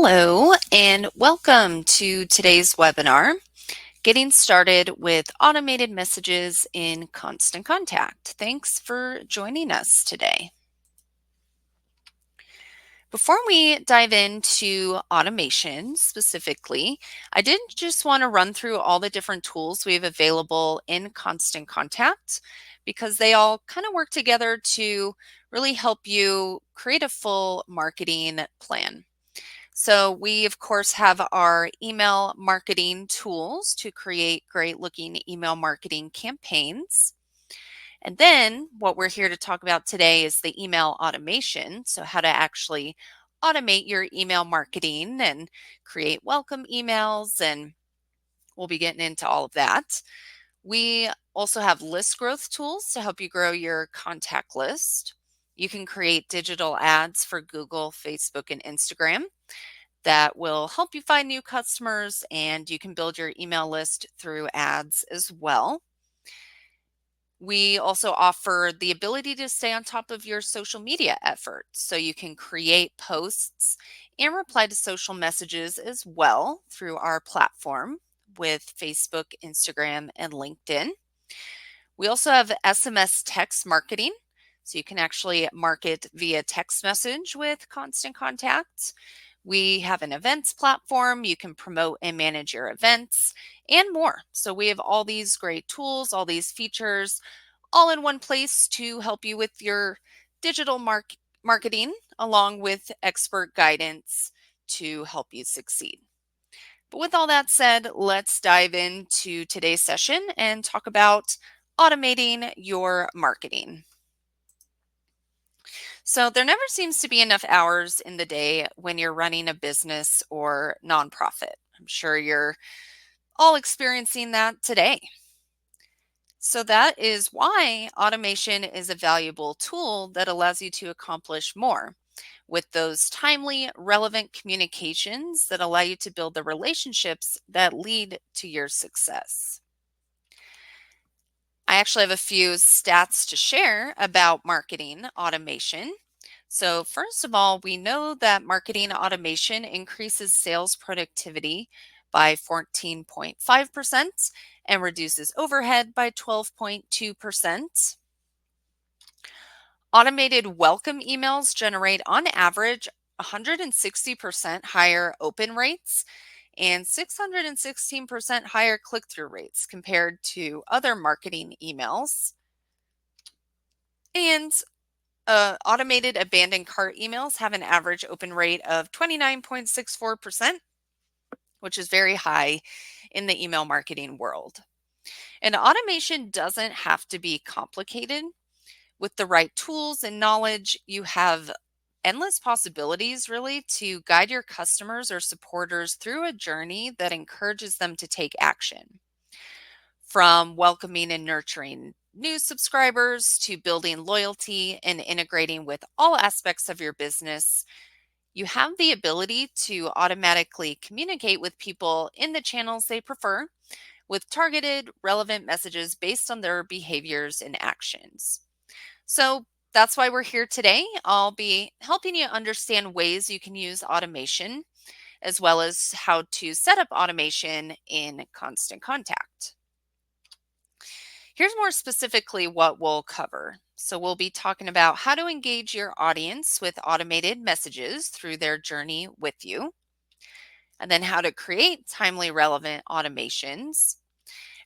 Hello and welcome to today's webinar, Getting Started with Automated Messages in Constant Contact. Thanks for joining us today. Before we dive into automation specifically, I did just want to run through all the different tools we have available in Constant Contact because they all kind of work together to really help you create a full marketing plan. So we, of course, have our email marketing tools to create great looking email marketing campaigns. And then what we're here to talk about today is the email automation. So how to actually automate your email marketing and create welcome emails. And we'll be getting into all of that. We also have list growth tools to help you grow your contact list. You can create digital ads for Google, Facebook, and Instagram that will help you find new customers, and you can build your email list through ads as well. We also offer the ability to stay on top of your social media efforts. So you can create posts and reply to social messages as well through our platform with Facebook, Instagram, and LinkedIn. We also have SMS text marketing. So you can actually market via text message with Constant Contact. We have an events platform. You can promote and manage your events and more. So we have all these great tools, all these features, all in one place to help you with your digital marketing, along with expert guidance to help you succeed. But with all that said, let's dive into today's session and talk about automating your marketing. So there never seems to be enough hours in the day when you're running a business or nonprofit. I'm sure you're all experiencing that today. So that is why automation is a valuable tool that allows you to accomplish more with those timely, relevant communications that allow you to build the relationships that lead to your success. I actually have a few stats to share about marketing automation. So first of all, we know that marketing automation increases sales productivity by 14.5% and reduces overhead by 12.2%. Automated welcome emails generate on average 160% higher open rates and 616% higher click-through rates compared to other marketing emails. And automated abandoned cart emails have an average open rate of 29.64%, which is very high in the email marketing world. And automation doesn't have to be complicated. With the right tools and knowledge, you have endless possibilities really to guide your customers or supporters through a journey that encourages them to take action. From welcoming and nurturing new subscribers to building loyalty and integrating with all aspects of your business, you have the ability to automatically communicate with people in the channels they prefer with targeted, relevant messages based on their behaviors and actions. So that's why we're here today. I'll be helping you understand ways you can use automation, as well as how to set up automation in Constant Contact. Here's more specifically what we'll cover. So we'll be talking about how to engage your audience with automated messages through their journey with you, and then how to create timely, relevant automations.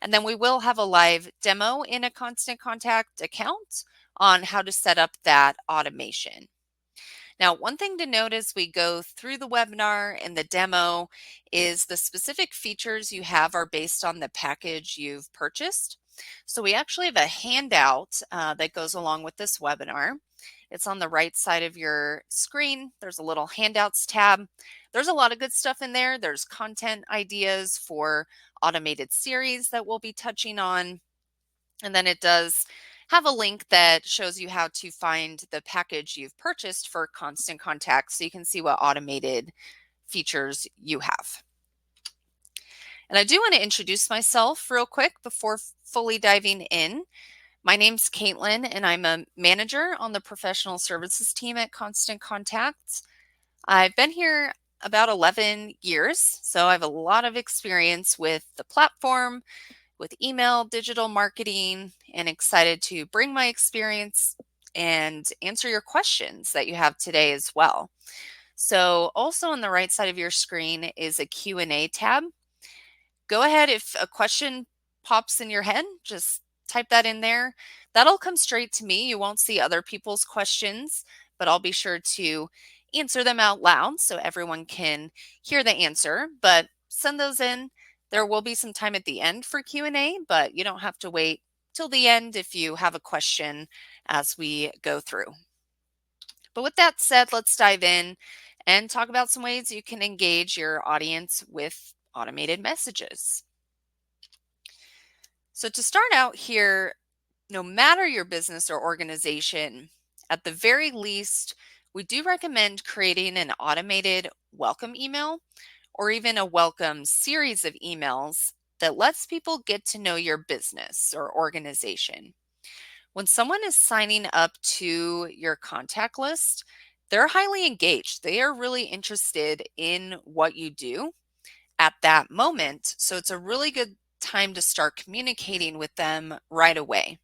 And then we will have a live demo in a Constant Contact account on how to set up that automation. Now, one thing to note as we go through the webinar and the demo is the specific features you have are based on the package you've purchased. So we actually have a handout that goes along with this webinar. It's on the right side of your screen. There's a little handouts tab. There's a lot of good stuff in there. There's content ideas for automated series that we'll be touching on. And then it does have a link that shows you how to find the package you've purchased for Constant Contact so you can see what automated features you have. And I do want to introduce myself real quick before fully diving in. My name's Caitlin, and I'm a manager on the professional services team at Constant Contact. I've been here about 11 years, so I have a lot of experience with the platform, with email, digital marketing, and excited to bring my experience and answer your questions that you have today as well. So also on the right side of your screen is a Q&A tab. Go ahead, if a question pops in your head, just type that in there. That'll come straight to me. You won't see other people's questions, but I'll be sure to answer them out loud so everyone can hear the answer. But send those in. There will be some time at the end for Q&A, but you don't have to wait till the end if you have a question as we go through. But with that said, let's dive in and talk about some ways you can engage your audience with automated messages. So, to start out here, no matter your business or organization, at the very least, we do recommend creating an automated welcome email or even a welcome series of emails that lets people get to know your business or organization. When someone is signing up to your contact list, they're highly engaged. They are really interested in what you do at that moment. So it's a really good time to start communicating with them right away.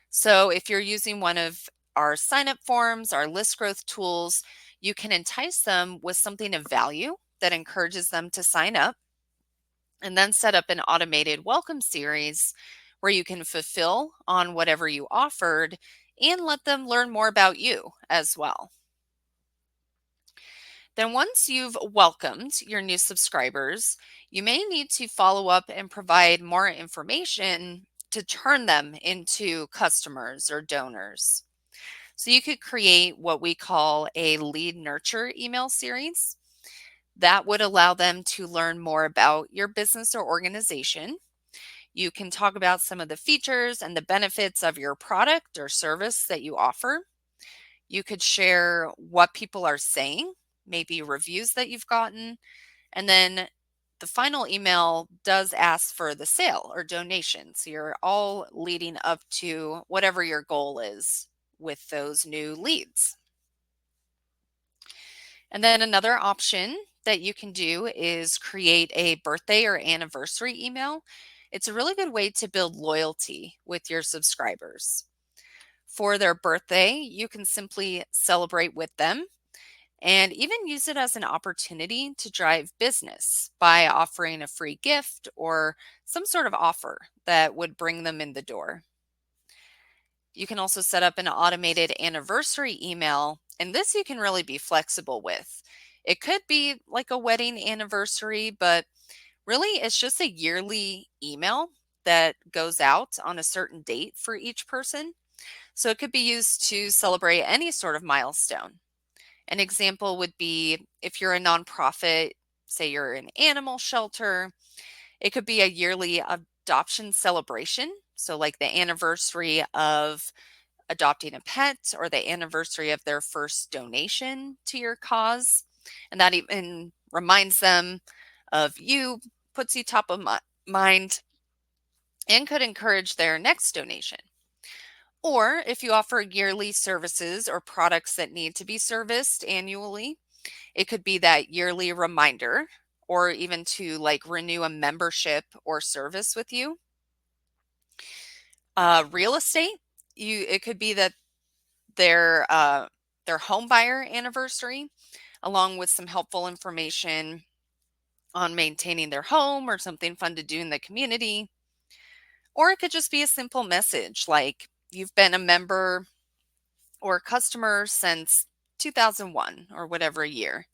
So if you're using one of our sign up forms, our list growth tools, you can entice them with something of value that encourages them to sign up, and then set up an automated welcome series where you can fulfill on whatever you offered and let them learn more about you as well. Then once you've welcomed your new subscribers, you may need to follow up and provide more information to turn them into customers or donors. So you could create what we call a lead nurture email series that would allow them to learn more about your business or organization. You can talk about some of the features and the benefits of your product or service that you offer. You could share what people are saying, maybe reviews that you've gotten. And then the final email does ask for the sale or donation. So you're all leading up to whatever your goal is with those new leads. And then another option that you can do is create a birthday or anniversary email. It's a really good way to build loyalty with your subscribers. For their birthday, you can simply celebrate with them and even use it as an opportunity to drive business by offering a free gift or some sort of offer that would bring them in the door. You can also set up an automated anniversary email, and this you can really be flexible with. It could be like a wedding anniversary, but really it's just a yearly email that goes out on a certain date for each person. So it could be used to celebrate any sort of milestone. An example would be if you're a nonprofit, say you're an animal shelter, it could be a yearly adoption celebration. So, like the anniversary of adopting a pet or the anniversary of their first donation to your cause. And that even reminds them of you, puts you top of mind, and could encourage their next donation. Or if you offer yearly services or products that need to be serviced annually, it could be that yearly reminder or even to like renew a membership or service with you. Real estate, it could be that their home buyer anniversary, along with some helpful information on maintaining their home or something fun to do in the community. Or it could just be a simple message like you've been a member or customer since 2001 or whatever year.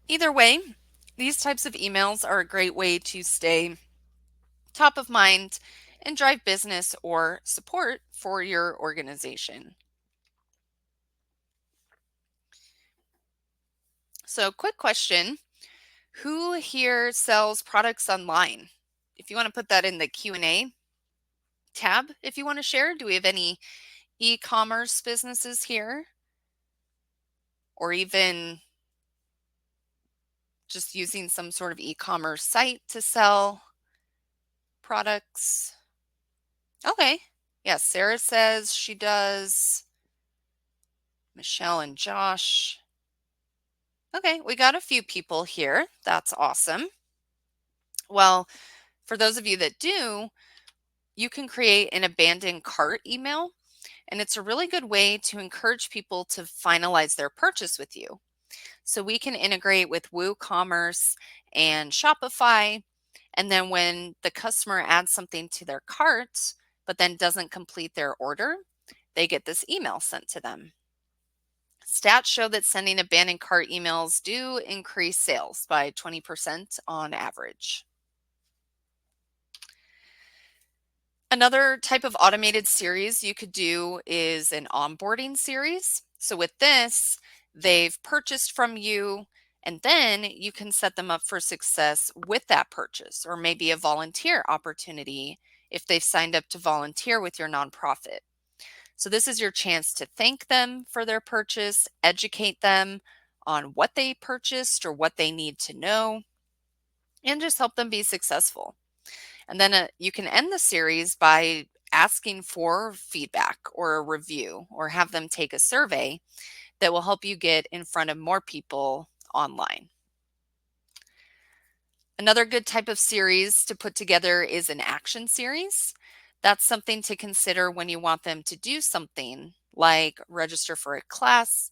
Either way, these types of emails are a great way to stay top of mind and drive business or support for your organization. So, quick question. Who here sells products online? If you want to put that in the Q&A tab, if you want to share, do we have any e-commerce businesses here? Or even just using some sort of e-commerce site to sell products? Okay. Yes, Sarah says she does Michelle and Josh. Okay, we got a few people here. That's awesome. Well, for those of you that do, you can create an abandoned cart email, and it's a really good way to encourage people to finalize their purchase with you. So we can integrate with WooCommerce and Shopify. And then when the customer adds something to their cart, but then doesn't complete their order, they get this email sent to them. Stats show that sending abandoned cart emails do increase sales by 20% on average. Another type of automated series you could do is an onboarding series. So with this, they've purchased from you, and then you can set them up for success with that purchase, or maybe a volunteer opportunity if they've signed up to volunteer with your nonprofit. So this is your chance to thank them for their purchase, educate them on what they purchased or what they need to know, and just help them be successful. And then you can end the series by asking for feedback or a review, or have them take a survey that will help you get in front of more people online. Another good type of series to put together is an action series. That's something to consider when you want them to do something like register for a class,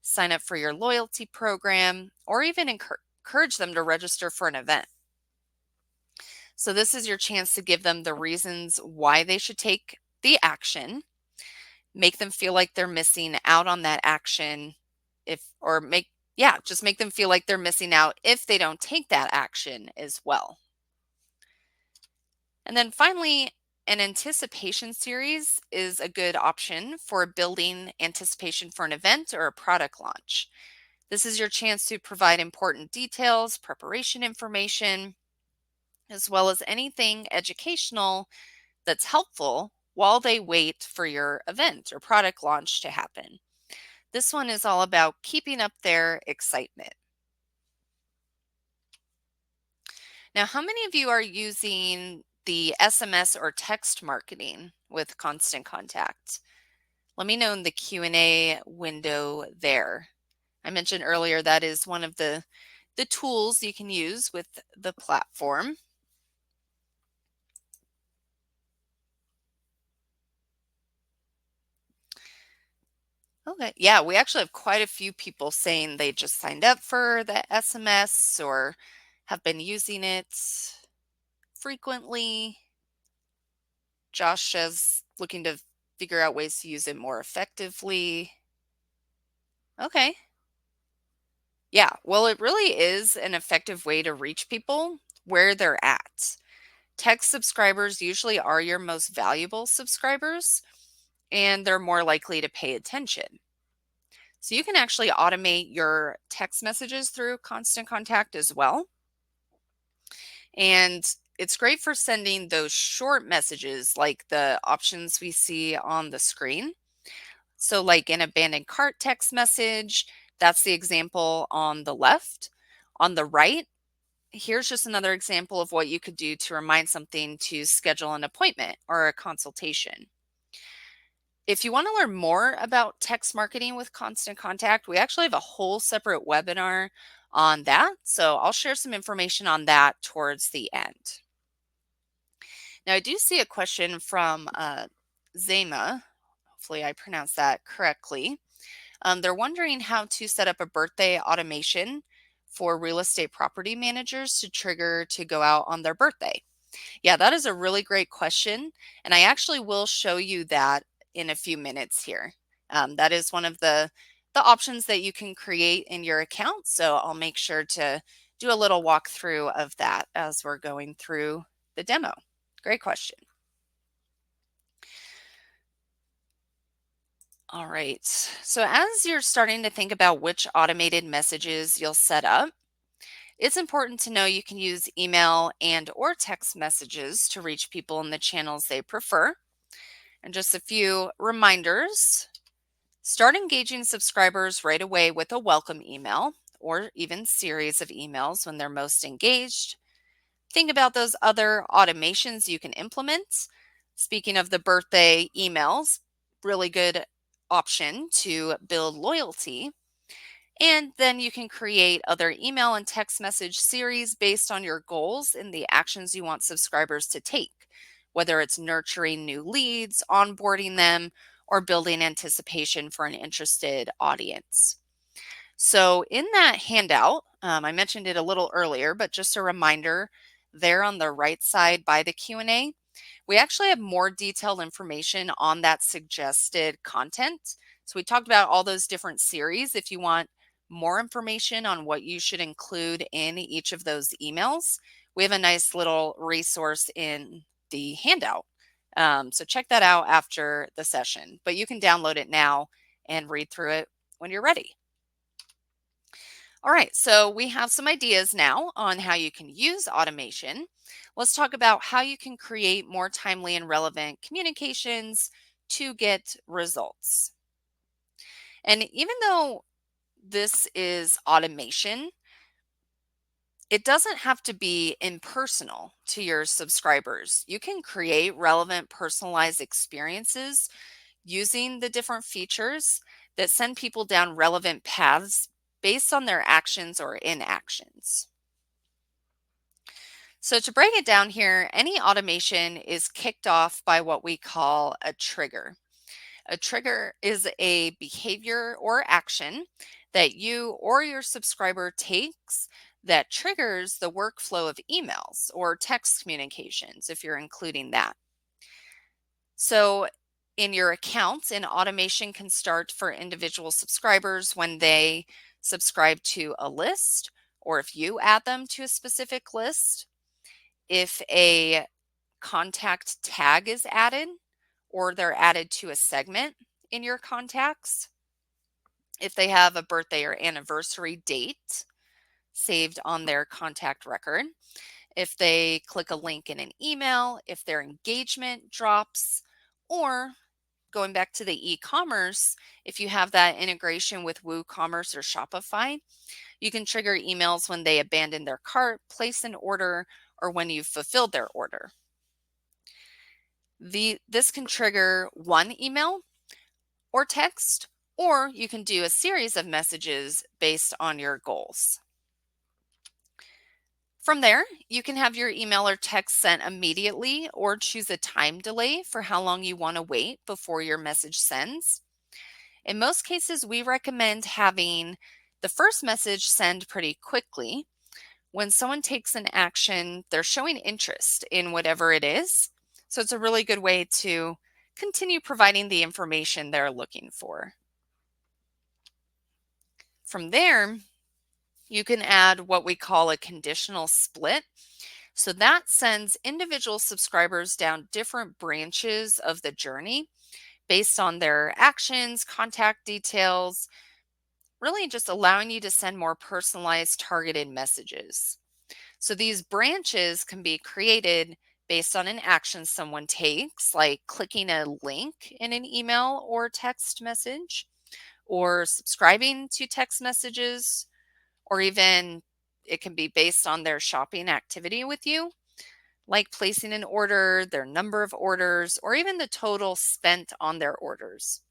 sign up for your loyalty program, or even encourage them to register for an event. So this is your chance to give them the reasons why they should take the action, make them feel like they're missing out on that action just make them feel like they're missing out if they don't take that action as well. And then finally, an anticipation series is a good option for building anticipation for an event or a product launch. This is your chance to provide important details, preparation information, as well as anything educational that's helpful while they wait for your event or product launch to happen. This one is all about keeping up their excitement. Now, how many of you are using the SMS or text marketing with Constant Contact? Let me know in the Q&A window there. I mentioned earlier that is one of the tools you can use with the platform. Okay, yeah, we actually have quite a few people saying they just signed up for the SMS or have been using it frequently. Josh says looking to figure out ways to use it more effectively. Okay. Yeah, well, it really is an effective way to reach people where they're at. Text subscribers usually are your most valuable subscribers, and they're more likely to pay attention. So you can actually automate your text messages through Constant Contact as well. And it's great for sending those short messages like the options we see on the screen. So like an abandoned cart text message, that's the example on the left. On the right, here's just another example of what you could do to remind something to schedule an appointment or a consultation. If you want to learn more about text marketing with Constant Contact, we actually have a whole separate webinar on that. So I'll share some information on that towards the end. Now, I do see a question from Zema. Hopefully I pronounced that correctly. They're wondering how to set up a birthday automation for real estate property managers to trigger to go out on their birthday. Yeah, that is a really great question. And I actually will show you that in a few minutes here. That is one of the options that you can create in your account. So I'll make sure to do a little walkthrough of that as we're going through the demo. Great question. All right. So as you're starting to think about which automated messages you'll set up, it's important to know you can use email and or text messages to reach people in the channels they prefer. And just a few reminders. Start engaging subscribers right away with a welcome email or even series of emails when they're most engaged. Think about those other automations you can implement. Speaking of the birthday emails, really good option to build loyalty. And then you can create other email and text message series based on your goals and the actions you want subscribers to take, whether it's nurturing new leads, onboarding them, or building anticipation for an interested audience. So in that handout, I mentioned it a little earlier, but just a reminder, there on the right side by the Q&A, we actually have more detailed information on that suggested content. So we talked about all those different series. If you want more information on what you should include in each of those emails, we have a nice little resource in the handout. So check that out after the session, but you can download it now and read through it when you're ready. All right, so we have some ideas now on how you can use automation. Let's talk about how you can create more timely and relevant communications to get results. And even though this is automation, it doesn't have to be impersonal to your subscribers. You can create relevant, personalized experiences using the different features that send people down relevant paths based on their actions or inactions. So to break it down here, any automation is kicked off by what we call a trigger. A trigger is a behavior or action that you or your subscriber takes that triggers the workflow of emails or text communications if you're including that. So in your account, an automation can start for individual subscribers when they subscribe to a list, or if you add them to a specific list. If a contact tag is added, or they're added to a segment in your contacts. If they have a birthday or anniversary date saved on their contact record. If they click a link in an email, if their engagement drops, or going back to the e-commerce, if you have that integration with WooCommerce or Shopify, you can trigger emails when they abandon their cart, place an order, or when you've fulfilled their order. This can trigger one email or text, or you can do a series of messages based on your goals. From there, you can have your email or text sent immediately or choose a time delay for how long you want to wait before your message sends. In most cases, we recommend having the first message send pretty quickly. When someone takes an action, they're showing interest in whatever it is. So it's a really good way to continue providing the information they're looking for. From there, you can add what we call a conditional split. So that sends individual subscribers down different branches of the journey based on their actions, contact details, really just allowing you to send more personalized, targeted messages. So these branches can be created based on an action someone takes, like clicking a link in an email or text message, or subscribing to text messages, or even it can be based on their shopping activity with you, like placing an order, their number of orders, or even the total spent on their orders.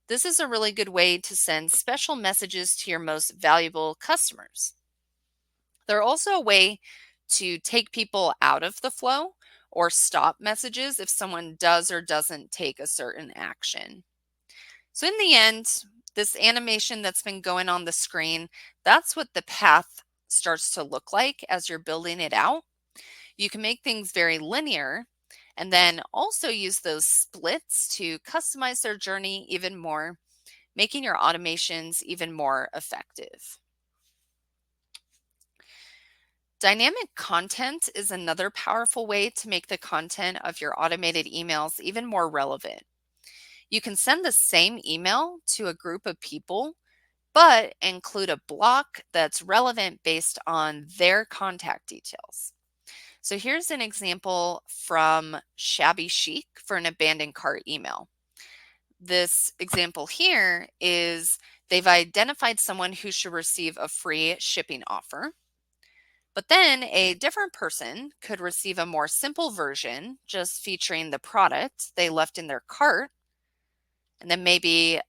This is a really good way to send special messages to your most valuable customers. They're also a way to take people out of the flow or stop messages if someone does or doesn't take a certain action. So in the end, this animation that's been going on the screen, that's what the path starts to look like as you're building it out. You can make things very linear and then also use those splits to customize their journey even more, making your automations even more effective. Dynamic content is another powerful way to make the content of your automated emails even more relevant. You can send the same email to a group of people, but include a block that's relevant based on their contact details. So here's an example from Shabby Chic for an abandoned cart email. This example here is they've identified someone who should receive a free shipping offer. But then a different person could receive a more simple version, just featuring the product they left in their cart. And then maybe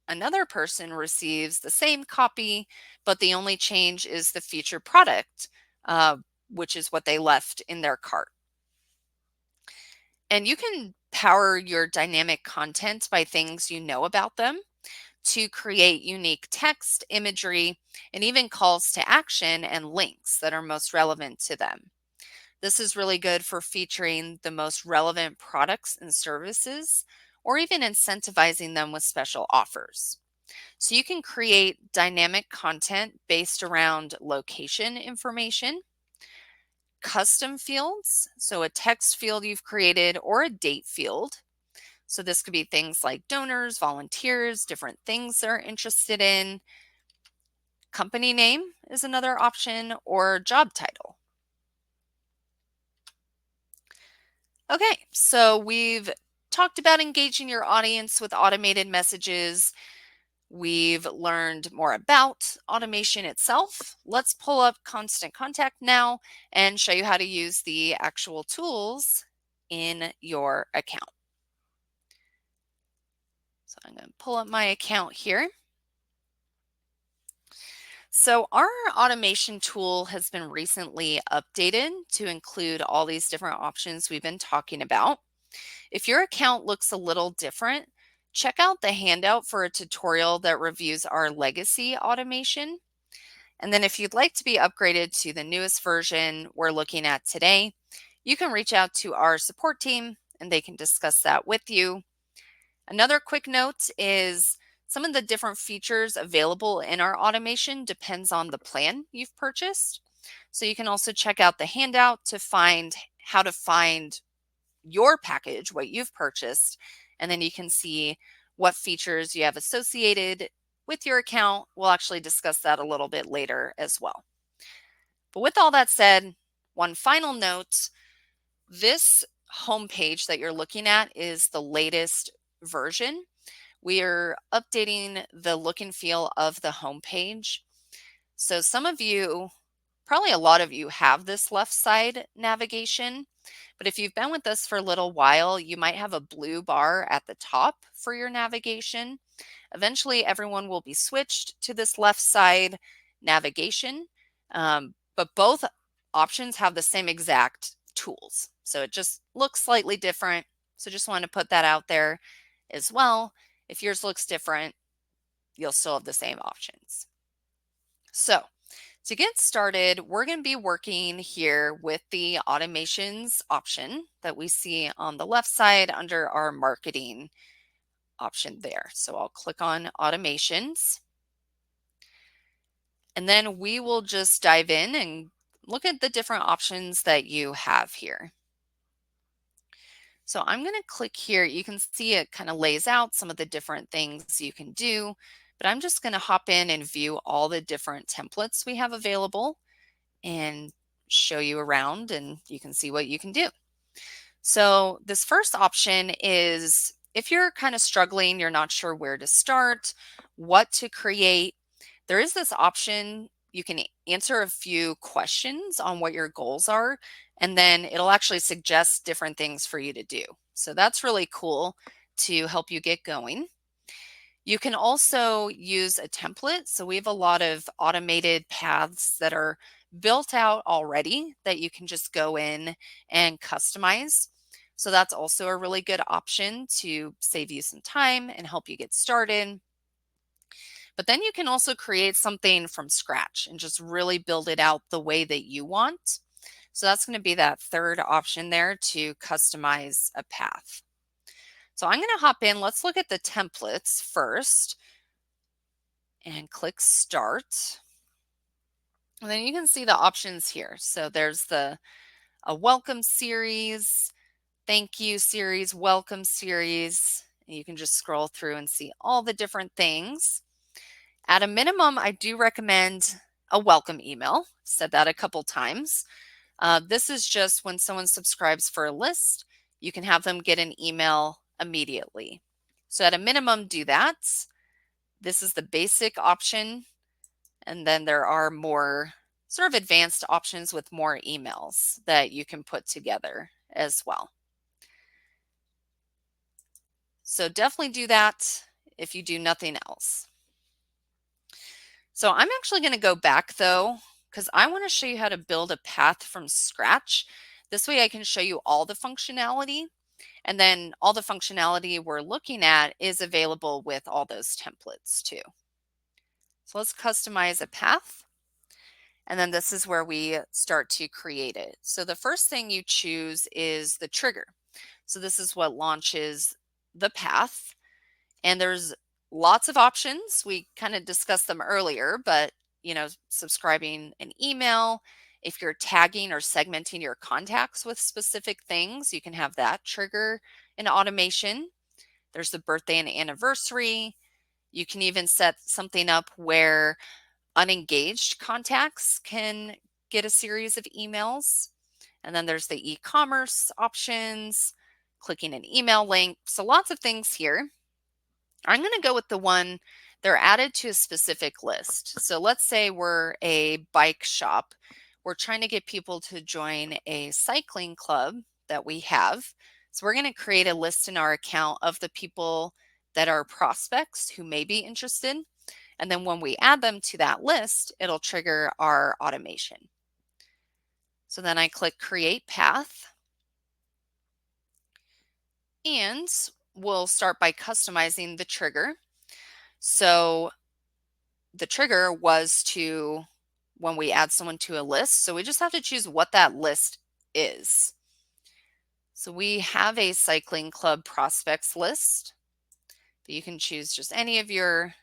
another person receives the same copy, but the only change is the featured product, uh, which is what they left in their cart. And you can power your dynamic content by things you know about them to create unique text, imagery, and even calls to action and links that are most relevant to them. This is really good for featuring the most relevant products and services, or even incentivizing them with special offers. So you can create dynamic content based around location information, custom fields, so a text field you've created, or a date field. So this could be things like donors, volunteers, different things they're interested in. Company name is another option, or job title. Okay, so we've talked about engaging your audience with automated messages. We've learned more about automation itself. Let's pull up Constant Contact now and show you how to use the actual tools in your account. So I'm going to pull up my account here. So our automation tool has been recently updated to include all these different options we've been talking about. If your account looks a little different, check out the handout for a tutorial that reviews our legacy automation. And then if you'd like to be upgraded to the newest version we're looking at today, you can reach out to our support team and they can discuss that with you. Another quick note is some of the different features available in our automation depends on the plan you've purchased. So you can also check out the handout to find how to find your package, what you've purchased, and then you can see what features you have associated with your account. We'll actually discuss that a little bit later as well. But with all that said, one final note, this homepage that you're looking at is the latest version. We are updating the look and feel of the homepage. So some of you, probably a lot of you, have this left side navigation. But if you've been with us for a little while, you might have a blue bar at the top for your navigation. Eventually, everyone will be switched to this left side navigation, but both options have the same exact tools. So it just looks slightly different. So just want to put that out there as well. If yours looks different, you'll still have the same options. So to get started, we're going to be working here with the automations option that we see on the left side under our marketing option there. So I'll click on automations. And then we will just dive in and look at the different options that you have here. So I'm going to click here. You can see it kind of lays out some of the different things you can do, but I'm just going to hop in and view all the different templates we have available and show you around, and you can see what you can do. So this first option is if you're kind of struggling, you're not sure where to start, what to create, there is this option. You can answer a few questions on what your goals are, and then it'll actually suggest different things for you to do. So that's really cool to help you get going. You can also use a template. So we have a lot of automated paths that are built out already that you can just go in and customize. So that's also a really good option to save you some time and help you get started. But then you can also create something from scratch and just really build it out the way that you want. So that's going to be that third option there, to customize a path. So I'm going to hop in. Let's look at the templates first and click start. And then you can see the options here. So there's a welcome series, thank you series, welcome series. And you can just scroll through and see all the different things. At a minimum, I do recommend a welcome email. Said that a couple times. This is just when someone subscribes for a list, you can have them get an email immediately. So at a minimum, do that. This is the basic option. And then there are more sort of advanced options with more emails that you can put together as well. So definitely do that if you do nothing else. So I'm actually going to go back though, because I want to show you how to build a path from scratch. This way I can show you all the functionality, and then all the functionality we're looking at is available with all those templates too. So let's customize a path. And then this is where we start to create it. So the first thing you choose is the trigger. So this is what launches the path. And there's lots of options. We kind of discussed them earlier, but subscribing an email, if you're tagging or segmenting your contacts with specific things, you can have that trigger an automation. There's the birthday and anniversary. You can even set something up where unengaged contacts can get a series of emails. And then there's the e-commerce options, clicking an email link. So lots of things here. I'm going to go with the one they're added to a specific list. So let's say we're a bike shop. We're trying to get people to join a cycling club that we have. So we're going to create a list in our account of the people that are prospects who may be interested. And then when we add them to that list, it'll trigger our automation. So then I click Create Path. And we'll start by customizing the trigger. So the trigger was to when we add someone to a list. So we just have to choose what that list is. So we have a cycling club prospects list. But you can choose just any of your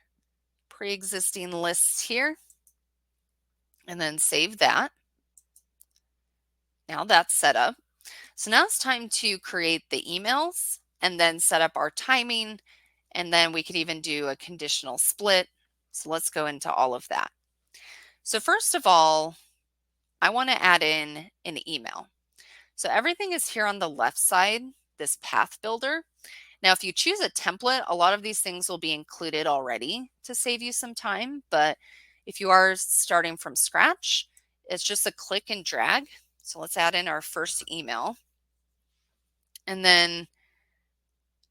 pre-existing lists here and then save that. Now that's set up. So now it's time to create the emails and then set up our timing. And then we could even do a conditional split. So let's go into all of that. So first of all, I want to add in an email. So everything is here on the left side, this path builder. Now, if you choose a template, a lot of these things will be included already to save you some time. But if you are starting from scratch, it's just a click and drag. So let's add in our first email. And then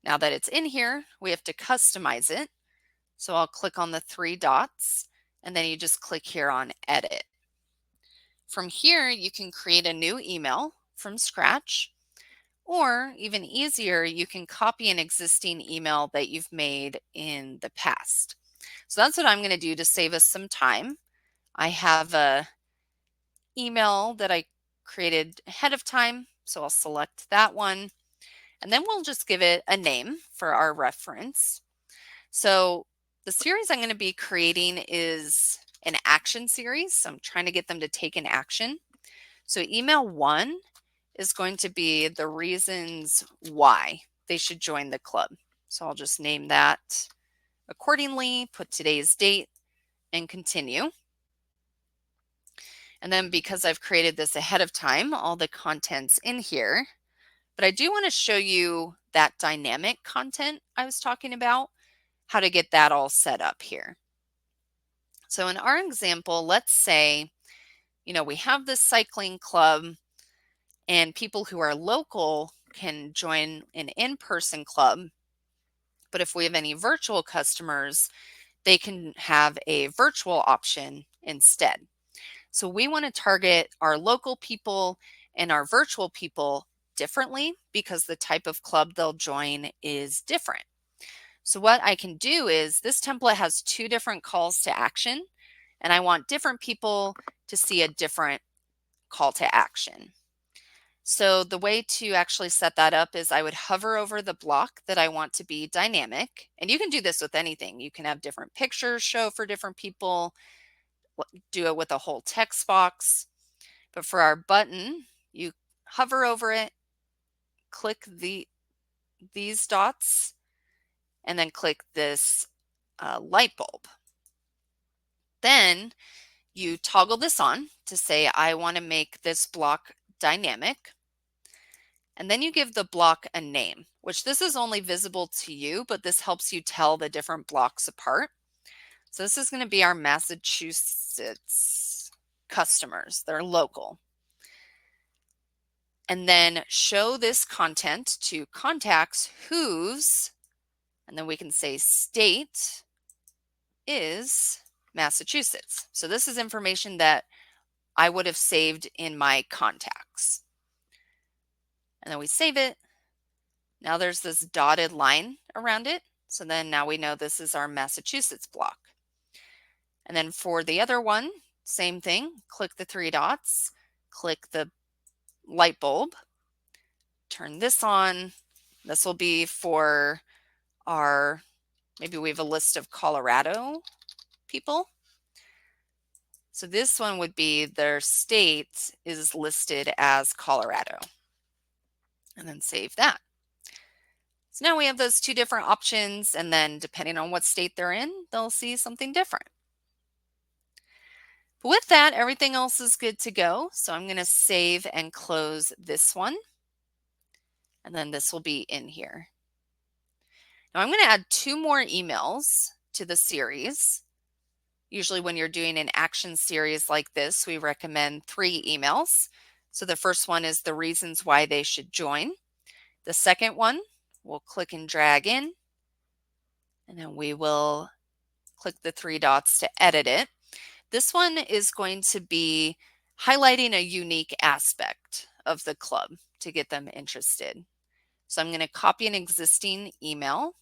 now that it's in here, we have to customize it. So I'll click on the three dots and then you just click here on edit. From here, you can create a new email from scratch, or even easier, you can copy an existing email that you've made in the past. So that's what I'm going to do to save us some time. I have a email that I created ahead of time, so I'll select that one. And then we'll just give it a name for our reference. So the series I'm going to be creating is an action series. So I'm trying to get them to take an action. So email 1 is going to be the reasons why they should join the club. So I'll just name that accordingly, put today's date, and continue. And then because I've created this ahead of time, all the content's in here. But I do want to show you that dynamic content I was talking about, how to get that all set up here. So in our example, let's say, we have this cycling club and people who are local can join an in-person club. But if we have any virtual customers, they can have a virtual option instead. So we want to target our local people and our virtual people differently because the type of club they'll join is different. So what I can do is this template has 2 different calls to action, and I want different people to see a different call to action. So the way to actually set that up is I would hover over the block that I want to be dynamic. And you can do this with anything. You can have different pictures show for different people, do it with a whole text box. But for our button, you hover over it, click these dots, and then click this light bulb. Then you toggle this on to say, I want to make this block dynamic. And then you give the block a name, which this is only visible to you, but this helps you tell the different blocks apart. So this is going to be our Massachusetts customers. They're local. And then show this content to contacts whose And then we can say state is Massachusetts. So this is information that I would have saved in my contacts. And then we save it. Now there's this dotted line around it. So then now we know this is our Massachusetts block. And then for the other one, same thing. Click the three dots, click the light bulb, turn this on. This will be for our, maybe we have a list of Colorado people. So this one would be their state is listed as Colorado. And then save that. So now we have those two different options, and then depending on what state they're in, they'll see something different. But with that, everything else is good to go. So I'm going to save and close this one. And then this will be in here. Now I'm going to add 2 more emails to the series. Usually when you're doing an action series like this, we recommend 3 emails. So the first one is the reasons why they should join. The second one, we'll click and drag in, and then we will click the 3 dots to edit it. This one is going to be highlighting a unique aspect of the club to get them interested. So I'm going to copy an existing email.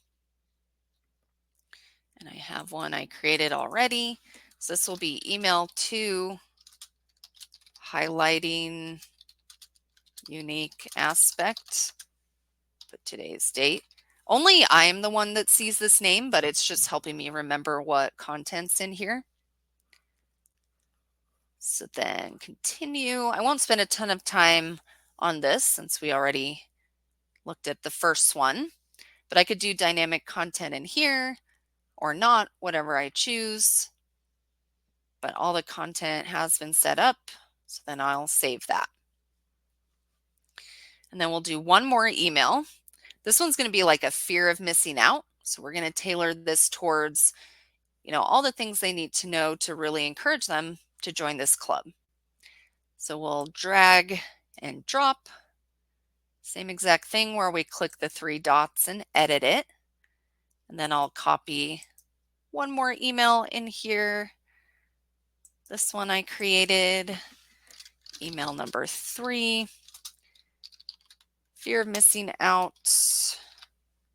And I have one I created already. So this will be email 2, highlighting unique aspect. Put today's date. Only I am the one that sees this name, but it's just helping me remember what content's in here. So then continue. I won't spend a ton of time on this since we already looked at the first one, but I could do dynamic content in here or not, whatever I choose. But all the content has been set up, so then I'll save that. And then we'll do one more email. This one's going to be like a fear of missing out. So we're going to tailor this towards, all the things they need to know to really encourage them to join this club. So we'll drag and drop. Same exact thing where we click the 3 dots and edit it. And then I'll copy one more email in here. This one I created, email number 3, fear of missing out,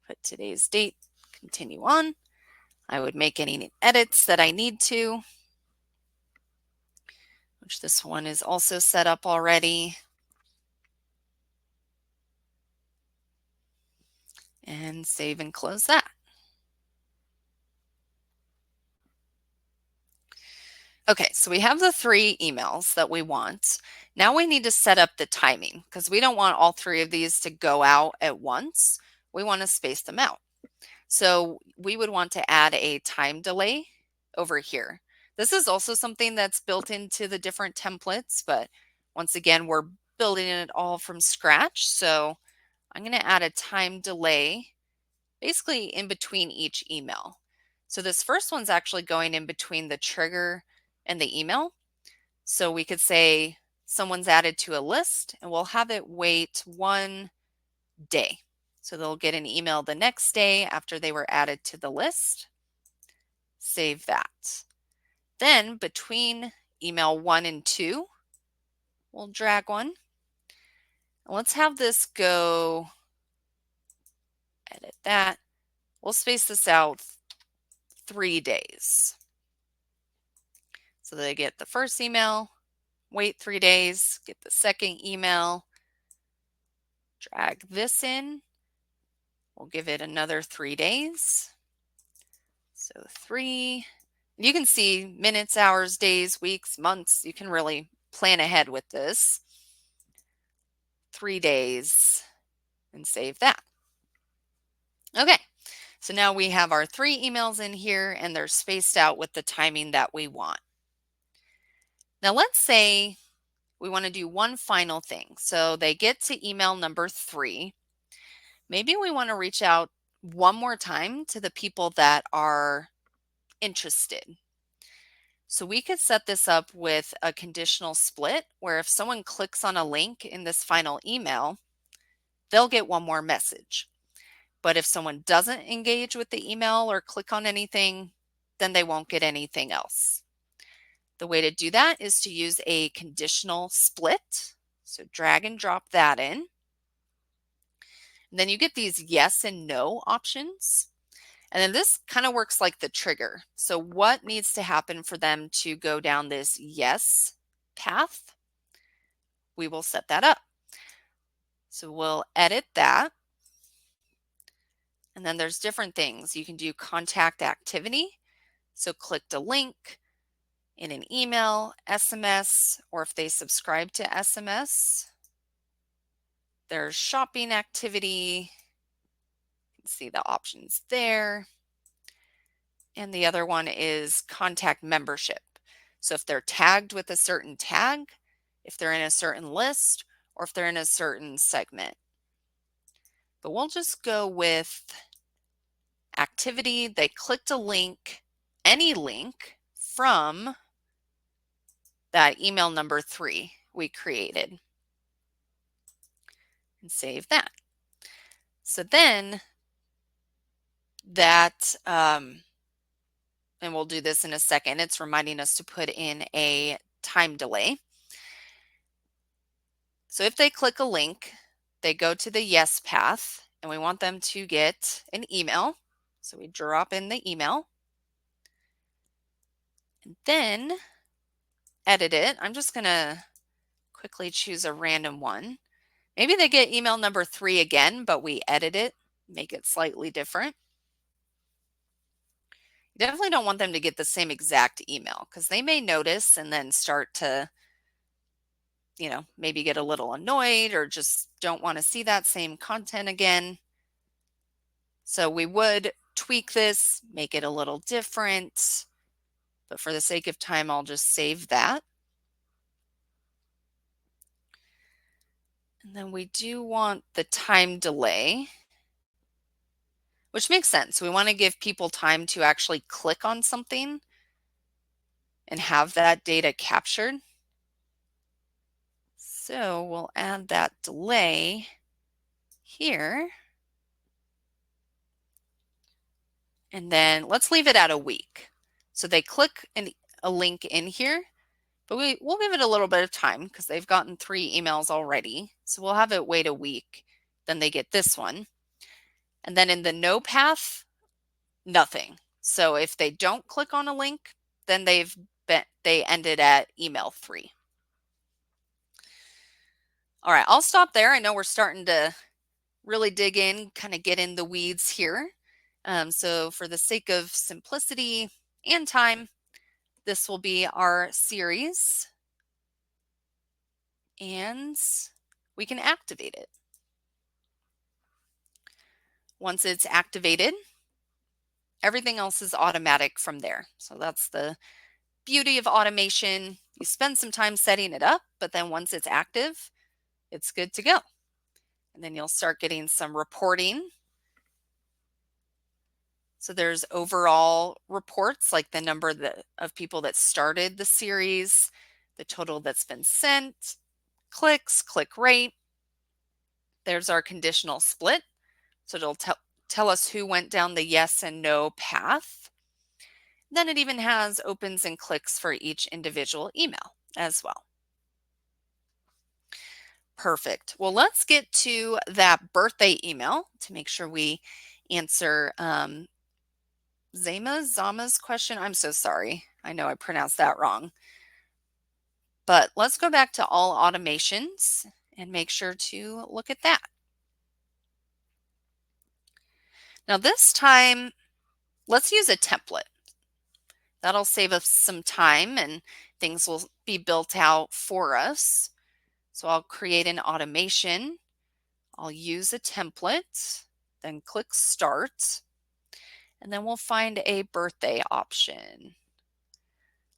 put today's date, continue on. I would make any edits that I need to, which this one is also set up already. And save and close that. Okay, so we have the 3 emails that we want. Now we need to set up the timing because we don't want all 3 of these to go out at once. We want to space them out. So we would want to add a time delay over here. This is also something that's built into the different templates, but once again, we're building it all from scratch. So I'm going to add a time delay basically in between each email. So this first one's actually going in between the trigger and the email. So we could say someone's added to a list and we'll have it wait 1 day. So they'll get an email the next day after they were added to the list. Save that. Then between email 1 and 2, we'll drag one. Let's have this go, edit that. We'll space this out 3 days. So they get the first email, wait 3 days, get the second email, drag this in. We'll give it another 3 days. So 3. You can see minutes, hours, days, weeks, months. You can really plan ahead with this. 3 days and save that. Okay, so now we have our 3 emails in here and they're spaced out with the timing that we want. Now let's say we want to do one final thing. So they get to email number 3. Maybe we want to reach out one more time to the people that are interested. So we could set this up with a conditional split where if someone clicks on a link in this final email, they'll get one more message. But if someone doesn't engage with the email or click on anything, then they won't get anything else. The way to do that is to use a conditional split. So drag and drop that in. And then you get these yes and no options. And then this kind of works like the trigger. So what needs to happen for them to go down this yes path? We will set that up. So we'll edit that. And then there's different things. You can do contact activity. So click the link in an email, SMS, or if they subscribe to SMS. There's shopping activity. You can see the options there. And the other one is contact membership. So if they're tagged with a certain tag, if they're in a certain list, or if they're in a certain segment. But we'll just go with activity. They clicked a link, any link from that email number 3 we created. And save that. So then that, and we'll do this in a second, it's reminding us to put in a time delay. So if they click a link, they go to the yes path, and we want them to get an email. So we drop in the email. And then edit it. I'm just going to quickly choose a random one. Maybe they get email number 3 again, but we edit it, make it slightly different. You definitely don't want them to get the same exact email because they may notice and then start to, maybe get a little annoyed or just don't want to see that same content again. So we would tweak this, make it a little different, but for the sake of time, I'll just save that. And then we do want the time delay, which makes sense. We want to give people time to actually click on something and have that data captured. So we'll add that delay here. And then let's leave it at a week. So they click a link in here, but we'll give it a little bit of time because they've gotten 3 emails already. So we'll have it wait a week. Then they get this one. And then in the no path, nothing. So if they don't click on a link, then they ended at email 3. All right, I'll stop there. I know we're starting to really dig in, kind of get in the weeds here. So for the sake of simplicity and time, this will be our series, and we can activate it. Once it's activated, everything else is automatic from there. So that's the beauty of automation. You spend some time setting it up, but then once it's active, it's good to go. And then you'll start getting some reporting. So there's overall reports like the number of people that started the series, the total that's been sent, clicks, click rate. There's our conditional split. So it'll tell us who went down the yes and no path. Then it even has opens and clicks for each individual email as well. Perfect. Well, let's get to that birthday email to make sure we answer Zama's question. I'm so sorry. I know I pronounced that wrong. But let's go back to all automations and make sure to look at that. Now this time, let's use a template. That'll save us some time and things will be built out for us. So I'll create an automation. I'll use a template, then click Start, and then we'll find a birthday option.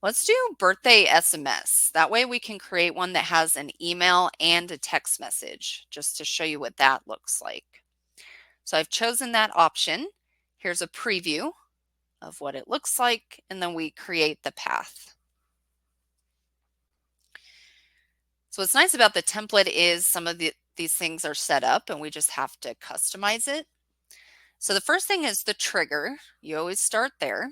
Let's do birthday SMS. That way we can create one that has an email and a text message, just to show you what that looks like. So I've chosen that option. Here's a preview of what it looks like, and then we create the path. So what's nice about the template is some of these things are set up and we just have to customize it. So the first thing is the trigger. You always start there.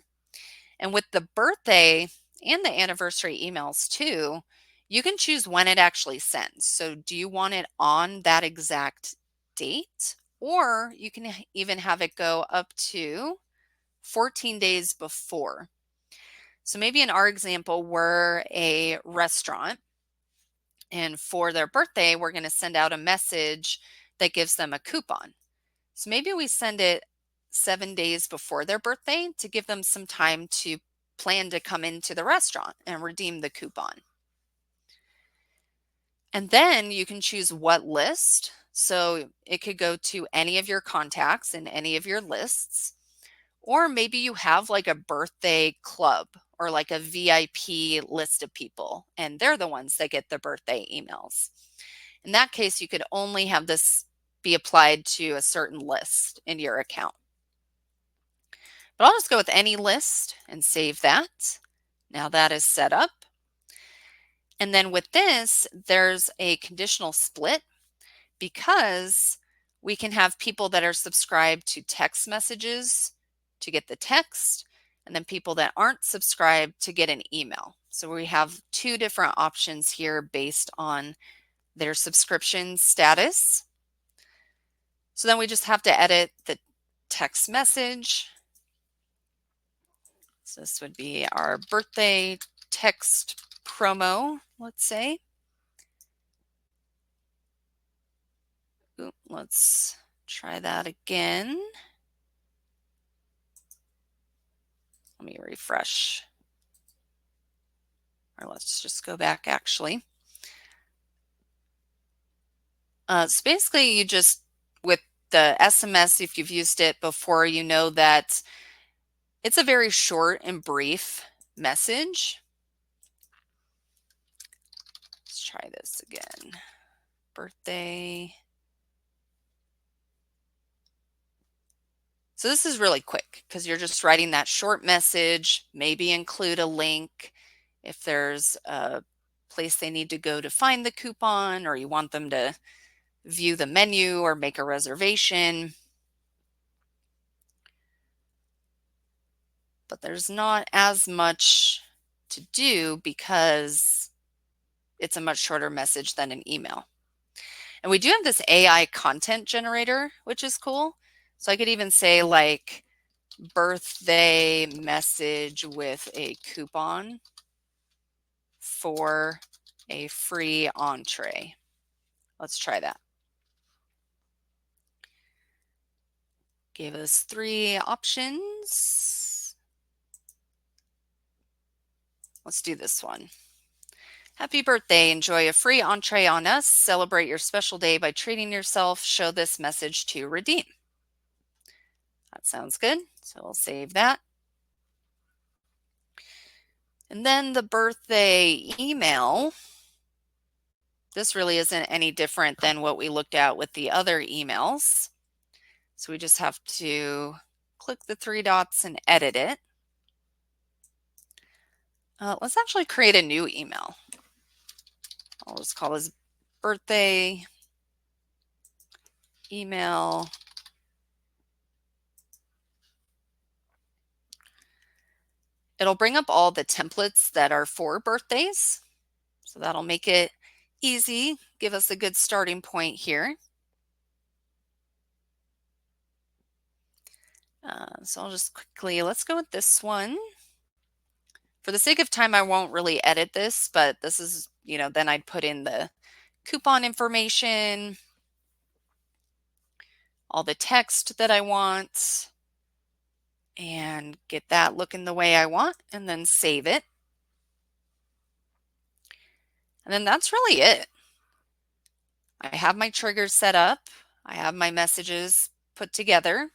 And with the birthday and the anniversary emails too, you can choose when it actually sends. So do you want it on that exact date? Or you can even have it go up to 14 days before. So maybe in our example, we're a restaurant, and for their birthday, we're going to send out a message that gives them a coupon. So maybe we send it 7 days before their birthday to give them some time to plan to come into the restaurant and redeem the coupon. And then you can choose what list. So it could go to any of your contacts in any of your lists. Or maybe you have like a birthday club or like a VIP list of people, and they're the ones that get the birthday emails. In that case, you could only have this be applied to a certain list in your account. But I'll just go with any list and save that. Now that is set up. And then with this, there's a conditional split because we can have people that are subscribed to text messages to get the text, and then people that aren't subscribed to get an email. So we have two different options here based on their subscription status. So then we just have to edit the text message. So this would be our birthday text promo, let's say. Ooh, let's try that again. Let me refresh. Or let's just go back actually. So basically you just, with the SMS, if you've used it before, you know that it's a very short and brief message. Let's try this again. Birthday. So this is really quick because you're just writing that short message, maybe include a link if there's a place they need to go to find the coupon, or you want them to view the menu or make a reservation. But there's not as much to do because it's a much shorter message than an email. And we do have this AI content generator, which is cool. So I could even say like birthday message with a coupon for a free entree. Let's try that. Gave us 3 options. Let's do this one. Happy birthday. Enjoy a free entree on us. Celebrate your special day by treating yourself. Show this message to redeem. That sounds good. So we'll save that. And then the birthday email. This really isn't any different than what we looked at with the other emails. So we just have to click the 3 dots and edit it. Let's actually create a new email. I'll just call this birthday email. It'll bring up all the templates that are for birthdays. So that'll make it easy, give us a good starting point here. So I'll just quickly, let's go with this one. For the sake of time, I won't really edit this, but this is, then I'd put in the coupon information, all the text that I want, and get that looking the way I want, and then save it. And then that's really it. I have my triggers set up. I have my messages put together.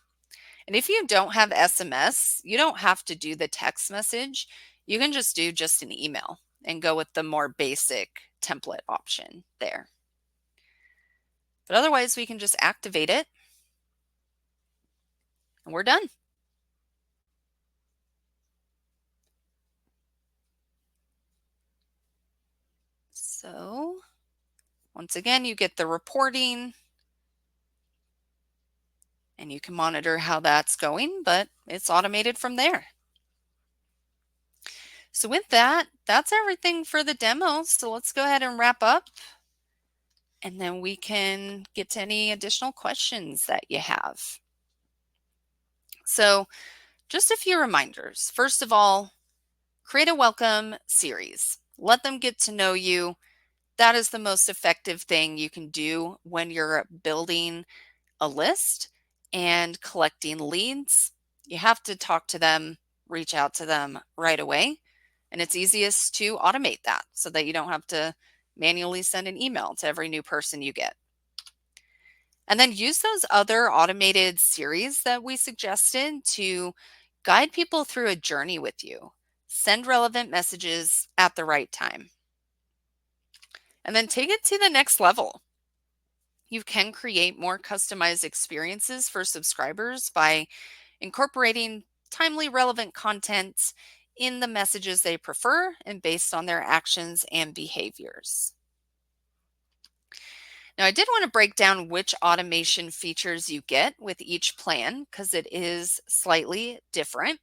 And if you don't have SMS, you don't have to do the text message. You can just do just an email and go with the more basic template option there. But otherwise, we can just activate it and we're done. So once again, you get the reporting. and you can monitor how that's going, but it's automated from there. So with that, that's everything for the demo. So let's go ahead and wrap up, and then we can get to any additional questions that you have. So just a few reminders. First of all, create a welcome series. Let them get to know you. That is the most effective thing you can do when you're building a list and collecting leads. You have to talk to them, reach out to them right away. And it's easiest to automate that so that you don't have to manually send an email to every new person you get. And then use those other automated series that we suggested to guide people through a journey with you. Send relevant messages at the right time. And then take it to the next level. You can create more customized experiences for subscribers by incorporating timely, relevant content in the messages they prefer and based on their actions and behaviors. Now, I did want to break down which automation features you get with each plan because it is slightly different.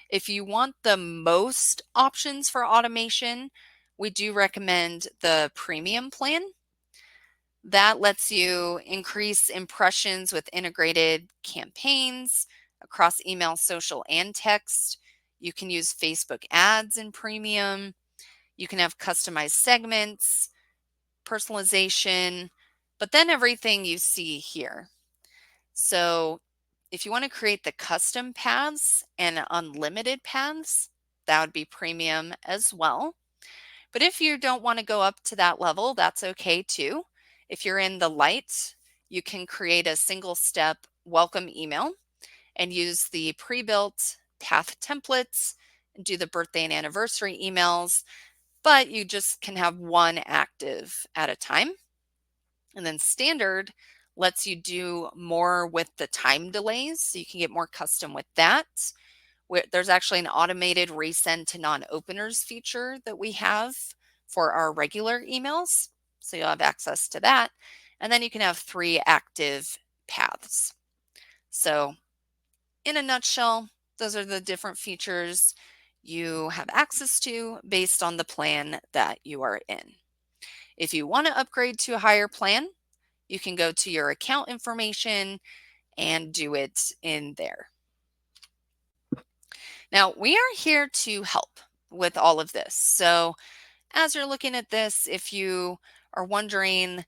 If you want the most options for automation, we do recommend the premium plan. That lets you increase impressions with integrated campaigns across email, social, and text. You can use Facebook ads in premium. You can have customized segments, personalization, but then everything you see here. So if you want to create the custom paths and unlimited paths, that would be premium as well. But if you don't want to go up to that level, that's okay too. If you're in the light, you can create a single step welcome email and use the pre-built path templates and do the birthday and anniversary emails, but you just can have one active at a time. And then standard lets you do more with the time delays, so you can get more custom with that. There's actually an automated resend to non-openers feature that we have for our regular emails. So you'll have access to that. And then you can have 3 active paths. So in a nutshell, those are the different features you have access to based on the plan that you are in. If you want to upgrade to a higher plan, you can go to your account information and do it in there. Now, we are here to help with all of this. So as you're looking at this, if you are wondering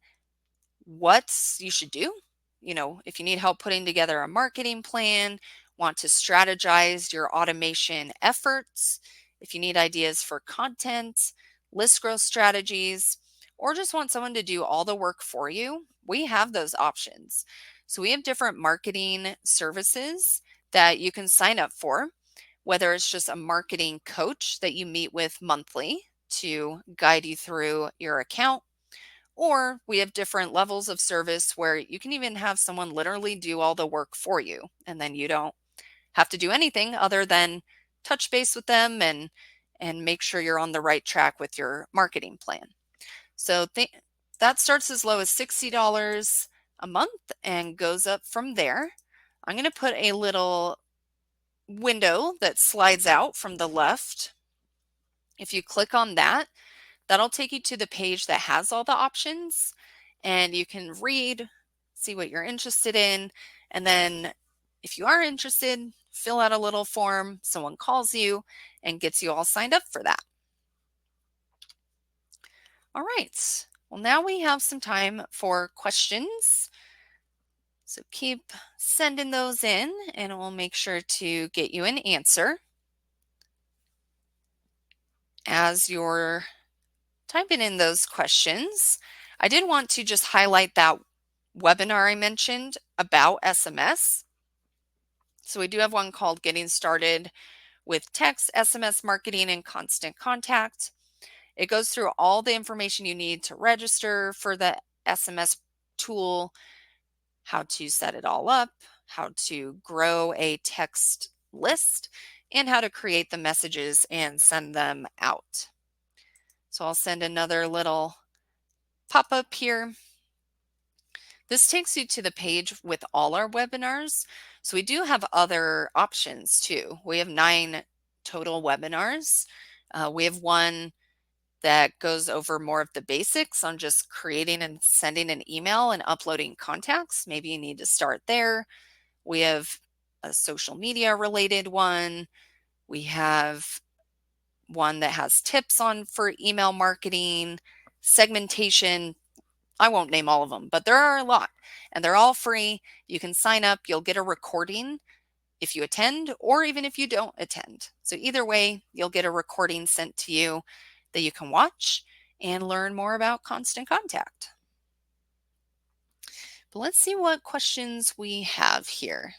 what you should do, if you need help putting together a marketing plan, want to strategize your automation efforts, if you need ideas for content, list growth strategies, or just want someone to do all the work for you, we have those options. So we have different marketing services that you can sign up for, whether it's just a marketing coach that you meet with monthly to guide you through your account, or we have different levels of service where you can even have someone literally do all the work for you, and then you don't have to do anything other than touch base with them and make sure you're on the right track with your marketing plan. So that starts as low as $60 a month and goes up from there. I'm going to put a little window that slides out from the left. If you click on that, that'll take you to the page that has all the options, and you can read, see what you're interested in, and then if you are interested, fill out a little form. Someone calls you and gets you all signed up for that. All right. Well, now we have some time for questions. So keep sending those in and we'll make sure to get you an answer. As you're typing in those questions, I did want to just highlight that webinar I mentioned about SMS. So we do have one called Getting Started with Text, SMS Marketing, and Constant Contact. It goes through all the information you need to register for the SMS tool, how to set it all up, how to grow a text list, and how to create the messages and send them out. So I'll send another little pop-up here. This takes you to the page with all our webinars. So we do have other options too. We have 9 total webinars. We have one that goes over more of the basics on just creating and sending an email and uploading contacts. Maybe you need to start there. We have a social media related one. We have one that has tips on for email marketing, segmentation. I won't name all of them, but there are a lot and they're all free. You can sign up, you'll get a recording if you attend or even if you don't attend. So either way, you'll get a recording sent to you that you can watch and learn more about Constant Contact. But let's see what questions we have here.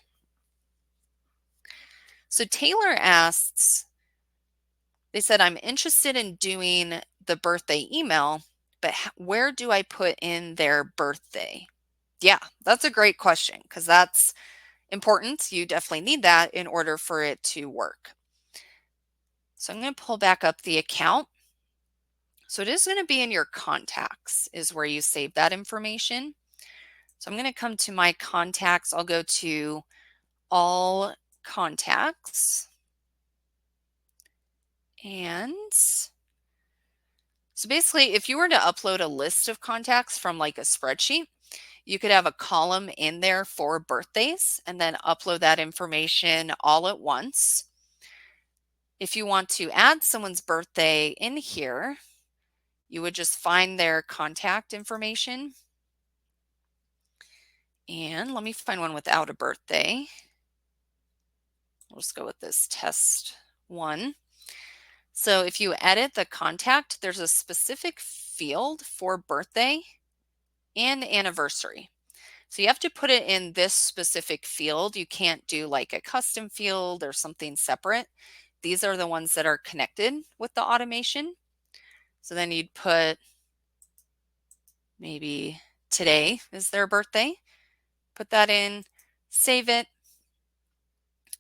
So Taylor asks, they said, I'm interested in doing the birthday email, but where do I put in their birthday? Yeah, that's a great question because that's important. You definitely need that in order for it to work. So I'm going to pull back up the account. So it is going to be in your contacts is where you save that information. So I'm going to come to my contacts. I'll go to all contacts. And so basically, if you were to upload a list of contacts from like a spreadsheet, you could have a column in there for birthdays and then upload that information all at once. If you want to add someone's birthday in here, you would just find their contact information. And let me find one without a birthday. We'll just go with this test one. So if you edit the contact, there's a specific field for birthday and anniversary. So you have to put it in this specific field. You can't do like a custom field or something separate. These are the ones that are connected with the automation. So then you'd put maybe today is their birthday. Put that in, save it.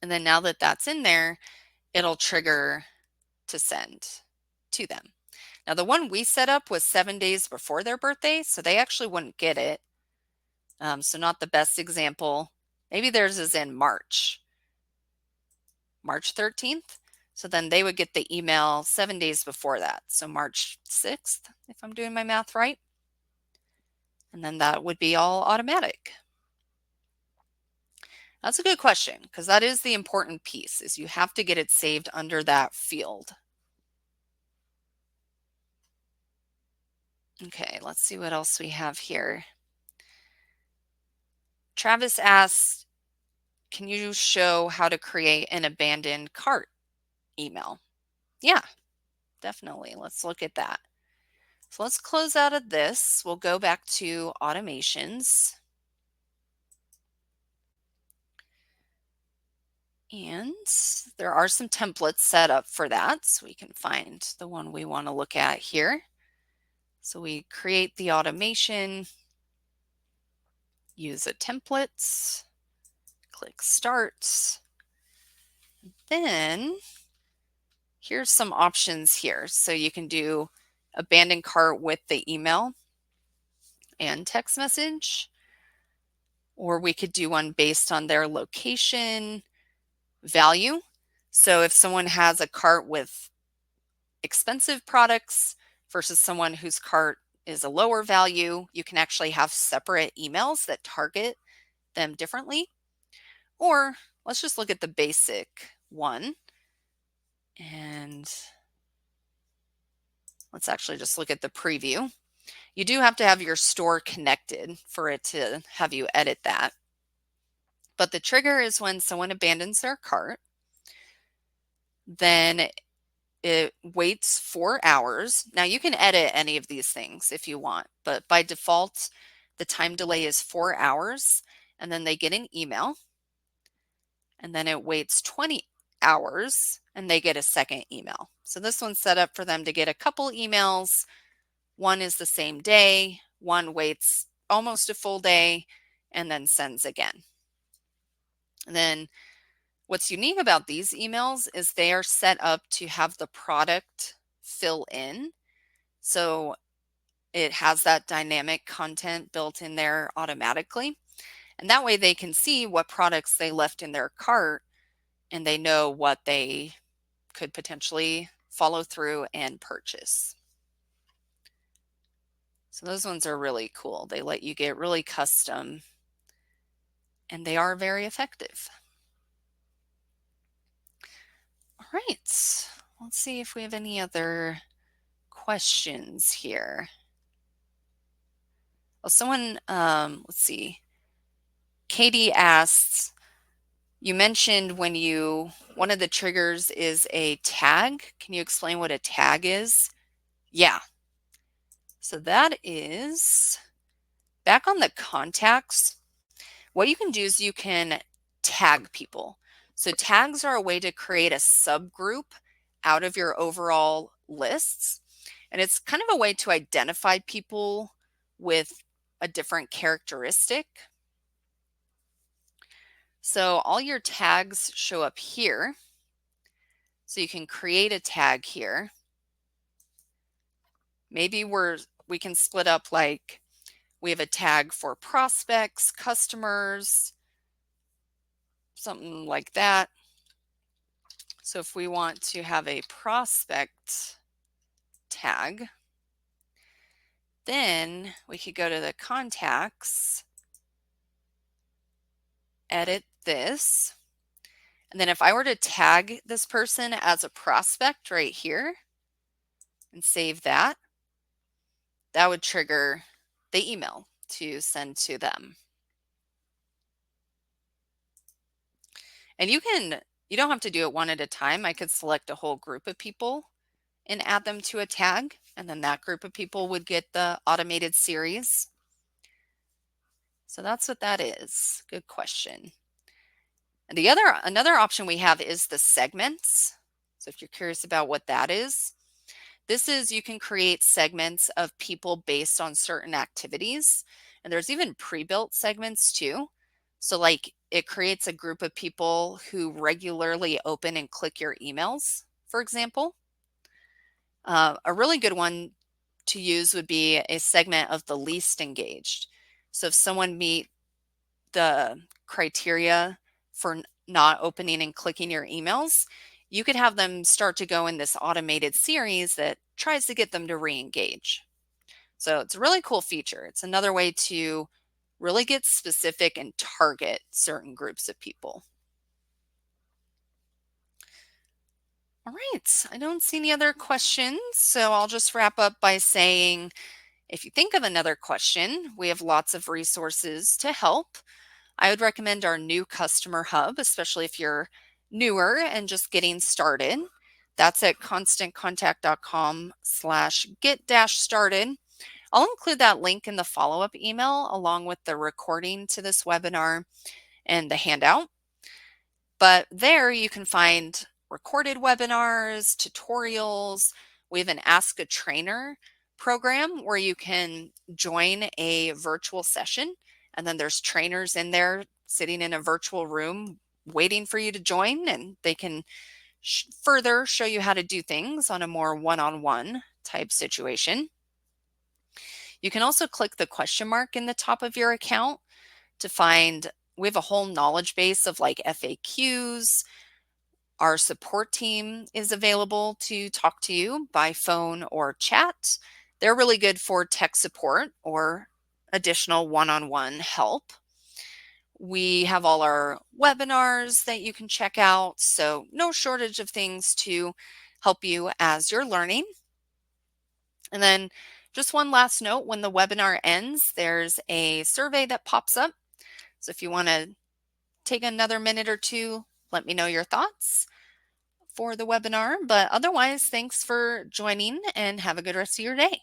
And then now that that's in there, it'll trigger to send to them. Now the one we set up was 7 days before their birthday, so they actually wouldn't get it. So not the best example. Maybe theirs is in March 13th. So then they would get the email 7 days before that. So March 6th, if I'm doing my math right. And then that would be all automatic. That's a good question because that is the important piece is you have to get it saved under that field. Okay, let's see what else we have here. Travis asks, can you show how to create an abandoned cart email? Yeah, definitely. Let's look at that. So let's close out of this. We'll go back to automations. And there are some templates set up for that. So we can find the one we want to look at here. So we create the automation, use a template, click start. Then here's some options here. So you can do abandoned cart with the email and text message, or we could do one based on their location value. So if someone has a cart with expensive products versus someone whose cart is a lower value, you can actually have separate emails that target them differently. Or let's just look at the basic one. And let's actually just look at the preview. You do have to have your store connected for it to have you edit that. But the trigger is when someone abandons their cart. Then it waits 4 hours. Now you can edit any of these things if you want, but by default, the time delay is 4 hours. And then they get an email. And then it waits 20 hours and they get a second email. So this one's set up for them to get a couple emails. One is the same day, one waits almost a full day and then sends again. And then what's unique about these emails is they are set up to have the product fill in. So it has that dynamic content built in there automatically. And that way they can see what products they left in their cart and they know what they could potentially follow through and purchase. So those ones are really cool. They let you get really custom and they are very effective. All right, let's see if we have any other questions here. Well, someone, let's see. Katie asks, you mentioned one of the triggers is a tag. Can you explain what a tag is? Yeah. So that is back on the contacts. What you can do is you can tag people. So tags are a way to create a subgroup out of your overall lists. And it's kind of a way to identify people with a different characteristic. So all your tags show up here. So you can create a tag here. Maybe we can split up, like we have a tag for prospects, customers, something like that. So if we want to have a prospect tag, then we could go to the contacts, edit this. And then if I were to tag this person as a prospect right here and save that, that would trigger the email to send to them. And you don't have to do it one at a time. I could select a whole group of people and add them to a tag, and then that group of people would get the automated series. So that's what that is. Good question. And another option we have is the segments. So if you're curious about what that is, this is, you can create segments of people based on certain activities. And there's even pre-built segments too. So like it creates a group of people who regularly open and click your emails, for example. A really good one to use would be a segment of the least engaged. So if someone meet the criteria for not opening and clicking your emails, you could have them start to go in this automated series that tries to get them to re-engage. So it's a really cool feature. It's another way to really get specific and target certain groups of people. All right, I don't see any other questions, so I'll just wrap up by saying, if you think of another question, we have lots of resources to help. I would recommend our new customer hub, especially if you're newer and just getting started. That's at constantcontact.com/get-started. I'll include that link in the follow-up email along with the recording to this webinar and the handout. But there you can find recorded webinars, tutorials. We have an Ask a Trainer program where you can join a virtual session, and then there's trainers in there sitting in a virtual room waiting for you to join, and they can further show you how to do things on a more one-on-one type situation. You can also click the question mark in the top of your account to find, we have a whole knowledge base of like FAQs. Our support team is available to talk to you by phone or chat. They're really good for tech support or additional one-on-one help. We have all our webinars that you can check out, so no shortage of things to help you as you're learning. And then just one last note, when the webinar ends, there's a survey that pops up. So if you want to take another minute or two, let me know your thoughts for the webinar. But otherwise, thanks for joining and have a good rest of your day.